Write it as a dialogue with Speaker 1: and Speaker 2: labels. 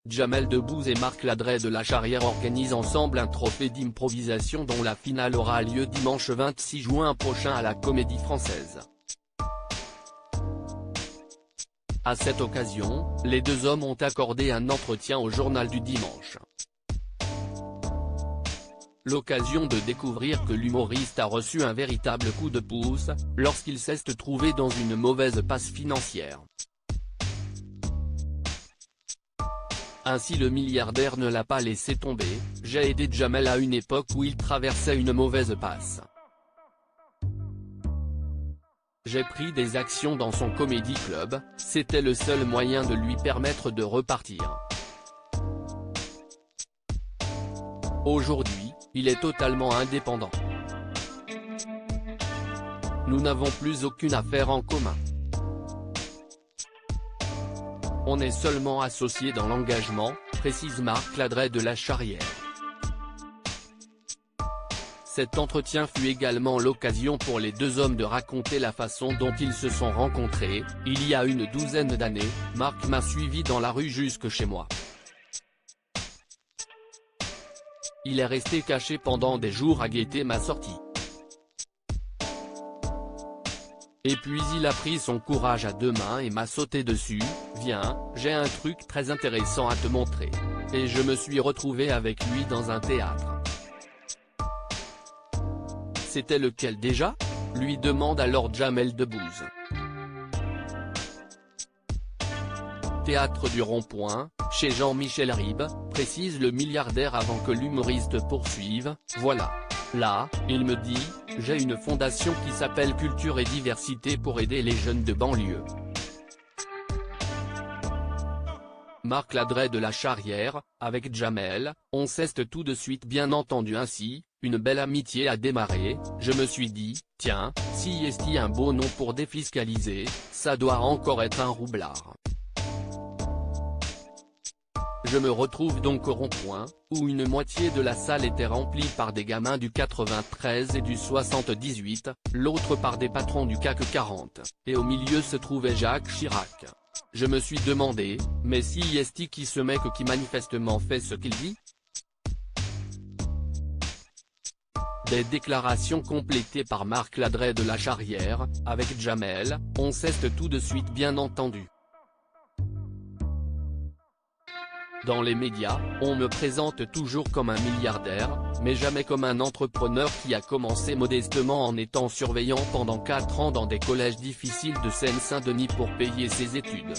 Speaker 1: Jamel Debbouze et Marc Ladret de la Charrière organisent ensemble un trophée d'improvisation dont la finale aura lieu dimanche 26 juin prochain à la Comédie Française. À cette occasion, les deux hommes ont accordé un entretien au Journal du Dimanche. L'occasion de découvrir que l'humoriste a reçu un véritable coup de pouce, lorsqu'il s'est trouvé dans une mauvaise passe financière. Ainsi le milliardaire ne l'a pas laissé tomber: « J'ai aidé Jamel à une époque où il traversait une mauvaise passe. J'ai pris des actions dans son comedy club, c'était le seul moyen de lui permettre de repartir. Aujourd'hui, il est totalement indépendant. Nous n'avons plus aucune affaire en commun. On est seulement associés dans l'engagement », précise Marc Ladret de la Charrière. Cet entretien fut également l'occasion pour les deux hommes de raconter la façon dont ils se sont rencontrés. « Il y a une douzaine d'années, Marc m'a suivi dans la rue jusque chez moi. Il est resté caché pendant des jours à guetter ma sortie. Et puis il a pris son courage à deux mains et m'a sauté dessus. Viens, j'ai un truc très intéressant à te montrer. Et je me suis retrouvé avec lui dans un théâtre. » C'était lequel déjà ? lui demande alors Jamel Debbouze. Théâtre du Rond-Point, chez Jean-Michel Ribes, précise le milliardaire avant que l'humoriste poursuive. Voilà. Là, il me dit, j'ai une fondation qui s'appelle Culture et Diversité pour aider les jeunes de banlieue. Marc Ladret de la Charrière, avec Jamel, on s'est tout de suite bien entendu ainsi, une belle amitié a démarré, je me suis dit, tiens, si est un beau nom pour défiscaliser, ça doit encore être un roublard. Je me retrouve donc au rond-point, où une moitié de la salle était remplie par des gamins du 93 et du 78, l'autre par des patrons du CAC 40, et au milieu se trouvait Jacques Chirac. Je me suis demandé, mais si est qui ce mec qui manifestement fait ce qu'il dit ? Des déclarations complétées par Marc Ladret de la Charrière, avec Jamel, on s'est tout de suite bien entendu. Dans les médias, on me présente toujours comme un milliardaire, mais jamais comme un entrepreneur qui a commencé modestement en étant surveillant pendant 4 ans dans des collèges difficiles de Seine-Saint-Denis pour payer ses études.